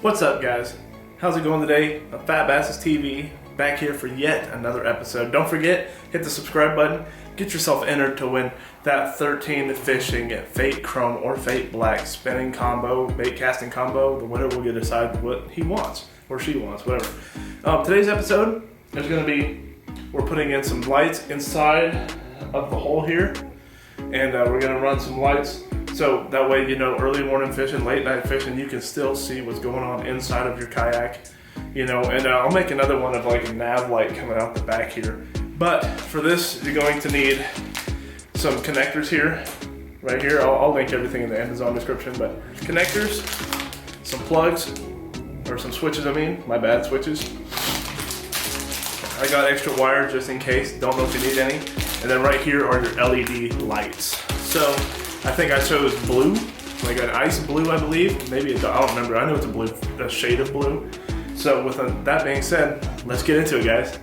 What's up, guys? How's it going today? Fat Basses TV back here for yet another episode. Don't forget, hit the subscribe button. Get yourself entered to win that 13 fishing Fate Chrome or Fate Black spinning combo, bait casting combo. The winner will get to decide what he wants or she wants, whatever. Today's episode is going to be, we're putting in some lights inside of the hole here, and we're going to run some lights. So that way, you know, early morning fishing, late night fishing, you can still see what's going on inside of your kayak, you know, and I'll make another one of like a nav light coming out the back here. But for this, you're going to need some connectors here, right here. I'll link everything in the Amazon description, but connectors, some plugs, or some switches, switches. I got extra wire just in case, don't know if you need any. And then right here are your LED lights. So, I think I chose blue, like an ice blue, I believe. Maybe, I don't remember. I know it's a blue, a shade of blue. So with that being said, let's get into it, guys.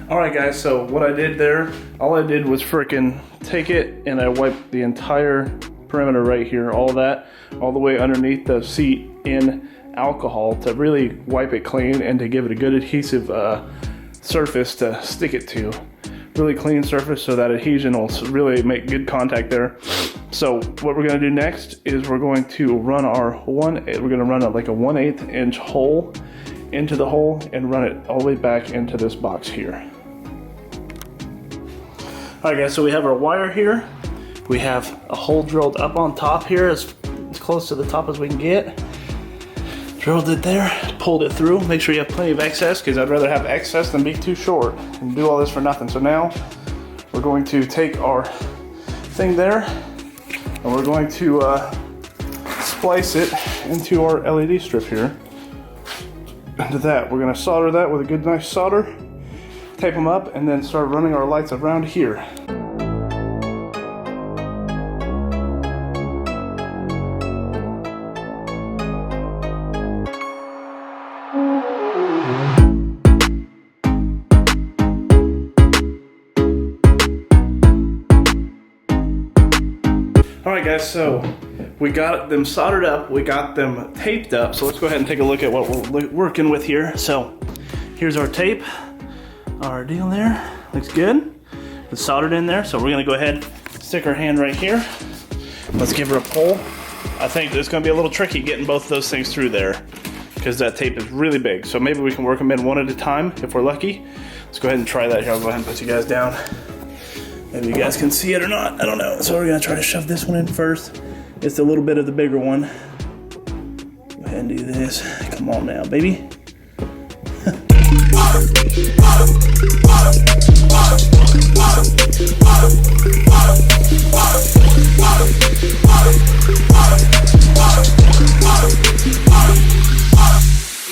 Alright guys, so what I did there, all I did was frickin' take it and I wiped the entire perimeter right here, all that, all the way underneath the seat in alcohol to really wipe it clean and to give it a good adhesive surface to stick it to. Really clean surface so that adhesion will really make good contact there. So what we're going to do next is we're going to run like a 1/8 inch hole into the hole and run it all the way back into this box here. Alright guys, so we have our wire here. We have a hole drilled up on top here as close to the top as we can get. Drilled it there, pulled it through. Make sure you have plenty of excess because I'd rather have excess than be too short and do all this for nothing. So now we're going to take our thing there and we're going to splice it into our LED strip here. Into that, we're going to solder that with a good nice solder, tape them up, and then start running our lights around here. Alright guys, so we got them soldered up, we got them taped up, so let's go ahead and take a look at what we're working with here. So here's our tape, our deal there, looks good. It's soldered in there, so we're gonna go ahead, stick our hand right here. Let's give her a pull. I think it's gonna be a little tricky getting both of those things through there because that tape is really big. So maybe we can work them in one at a time if we're lucky. Let's go ahead and try that here. I'll go ahead and put you guys down. Maybe you guys can see it or not, I don't know. So we're gonna try to shove this one in first. It's a little bit of the bigger one. Go ahead and do this. Come on now, baby.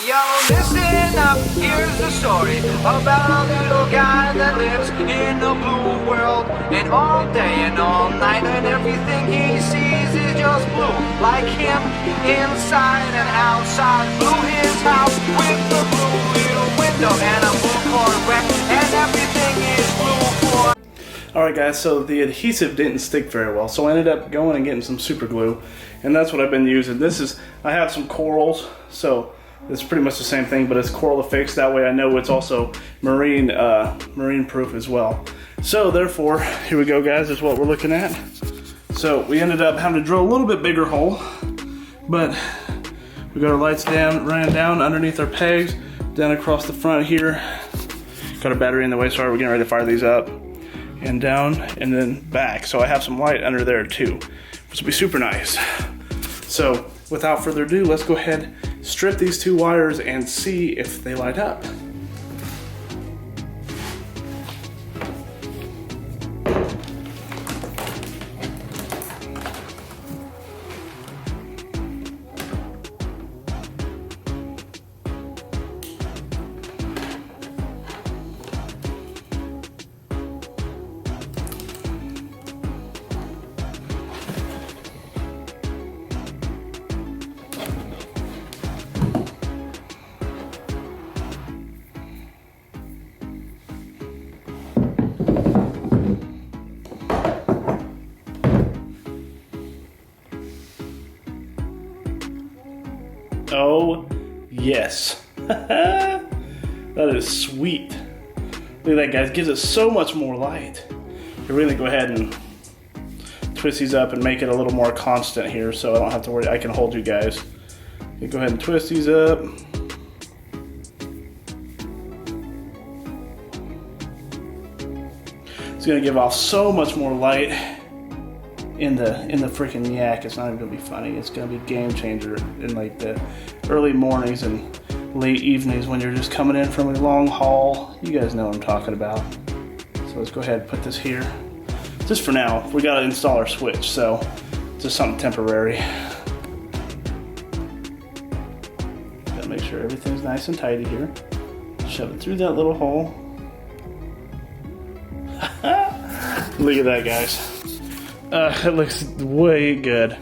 Yo, listen up, here's the story about a little guy that lives in a blue world. And all day and all night and everything he sees is just blue. Like him, inside and outside. Blue his house with the blue little window and a blue Corvette. And everything is blue for. Alright guys, so the adhesive didn't stick very well, so I ended up going and getting some super glue. And that's what I've been using. I have some corals, so it's pretty much the same thing, but it's coral affixed. That way I know it's also marine proof as well. So therefore, here we go guys, is what we're looking at. So we ended up having to drill a little bit bigger hole, but we got our lights running down underneath our pegs, down across the front here. Got our battery in the way, sorry, we're getting ready to fire these up. And down, and then back. So I have some light under there too, which will be super nice. So without further ado, let's go ahead, strip these two wires and see if they light up. yes. That is sweet. Look at that, guys. Gives it so much more light. We're gonna go ahead and twist these up and make it a little more constant here, so I don't have to worry. I can hold you guys. You go ahead and twist these up. It's gonna give off so much more light in the freaking yak. It's not even gonna be funny. It's gonna be a game changer in like the early mornings and late evenings when you're just coming in from a long haul. You guys know what I'm talking about. So let's go ahead and put this here. Just for now, we gotta install our switch, so just something temporary. Gotta make sure everything's nice and tidy here. Shove it through that little hole. Look at that, guys. It looks way good.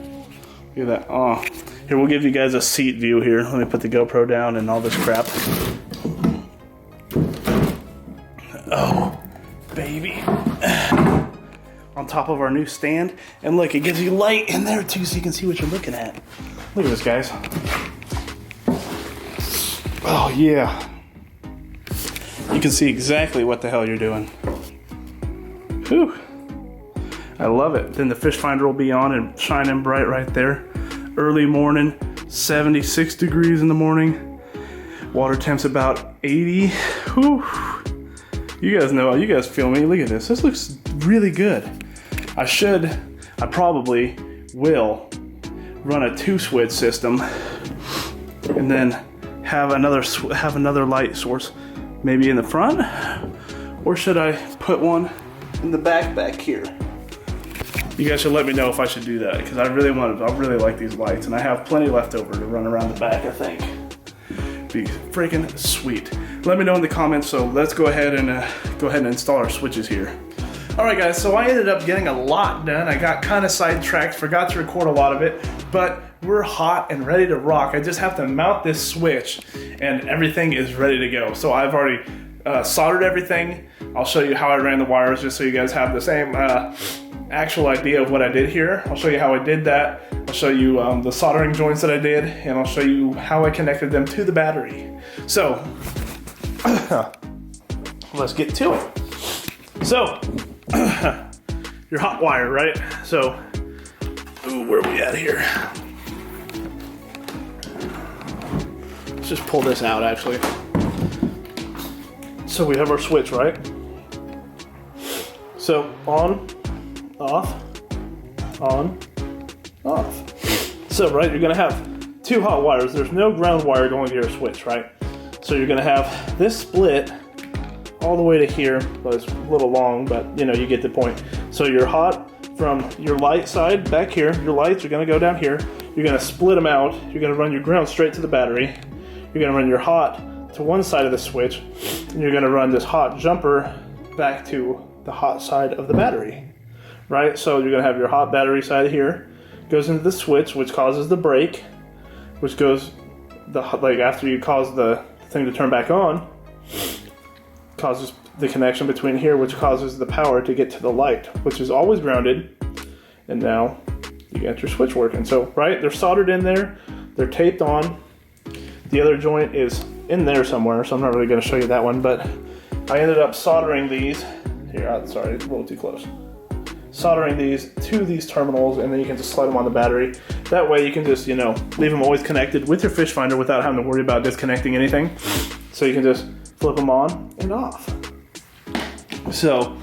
Look at that. Oh, here, we'll give you guys a seat view here. Let me put the GoPro down and all this crap. Oh, baby. On top of our new stand. And look, it gives you light in there too, so you can see what you're looking at. Look at this, guys. Oh, yeah. You can see exactly what the hell you're doing. Whew. I love it. Then the fish finder will be on and shining bright right there. Early morning, 76 degrees in the morning. Water temp's about 80. Whew. You guys know, you guys feel me. Look at this. This looks really good. I probably will run a 2-switch system and then have another light source maybe in the front, or should I put one in the back here? You guys should let me know if I should do that, because I really like these lights, and I have plenty left over to run around the back, I think. Be freaking sweet. Let me know in the comments, so let's go ahead and install our switches here. Alright guys, so I ended up getting a lot done. I got kind of sidetracked, forgot to record a lot of it, but we're hot and ready to rock. I just have to mount this switch and everything is ready to go. So I've already soldered everything. I'll show you how I ran the wires just so you guys have the same actual idea of what I did here. I'll show you how I did that. I'll show you the soldering joints that I did, and I'll show you how I connected them to the battery. So, let's get to it. So, your hot wire, right? So, where are we at here? Let's just pull this out, actually. So we have our switch, right? So, on, off, on, off. So, right, you're gonna have 2 hot wires. There's no ground wire going to your switch, right? So you're gonna have this split all the way to here. Well, it's a little long, but you know, you get the point. So you're hot from your light side back here. Your lights are gonna go down here. You're gonna split them out. You're gonna run your ground straight to the battery. You're gonna run your hot to one side of the switch, and you're gonna run this hot jumper back to the hot side of the battery, right? So you're gonna have your hot battery side here, goes into the switch, which causes the break, which goes like after you cause the thing to turn back on, causes the connection between here, which causes the power to get to the light, which is always grounded, and now you got your switch working. So, right, they're soldered in there, they're taped on. The other joint is in there somewhere, so I'm not really going to show you that one, but I ended up soldering these. Here, sorry, it's a little too close. Soldering these to these terminals, and then you can just slide them on the battery. That way you can just, you know, leave them always connected with your fish finder without having to worry about disconnecting anything. So you can just flip them on and off. So,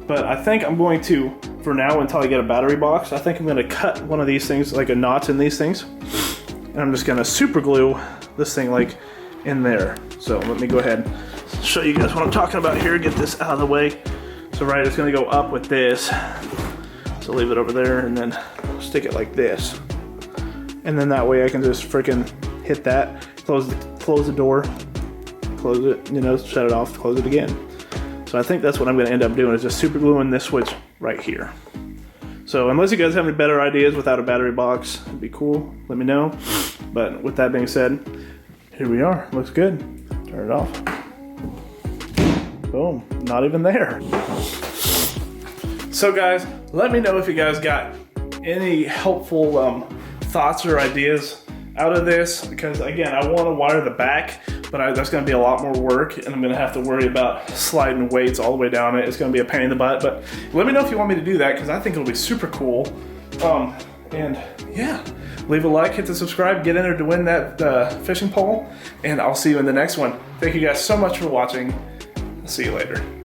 but I think I'm going to, for now until I get a battery box, I think I'm going to cut one of these things, like a knot in these things, and I'm just going to super glue this thing like in there. So let me go ahead and show you guys what I'm talking about here, get this out of the way. So right, it's going to go up with this, so leave it over there and then stick it like this, and then that way I can just freaking hit that, close the door, close it, you know, shut it off, close it again. So I think that's what I'm going to end up doing, is just super gluing this switch right here. So unless you guys have any better ideas without a battery box, it'd be cool, let me know. But with that being said, here we are, looks good. Turn it off. Boom, not even there. So guys, let me know if you guys got any helpful thoughts or ideas out of this because, again, I want to wire the back, but that's going to be a lot more work, and I'm going to have to worry about sliding weights all the way down it. It's going to be a pain in the butt, but let me know if you want me to do that because I think it'll be super cool. And yeah, leave a like, hit the subscribe, get entered to win that fishing pole, and I'll see you in the next one. Thank you guys so much for watching. See you later.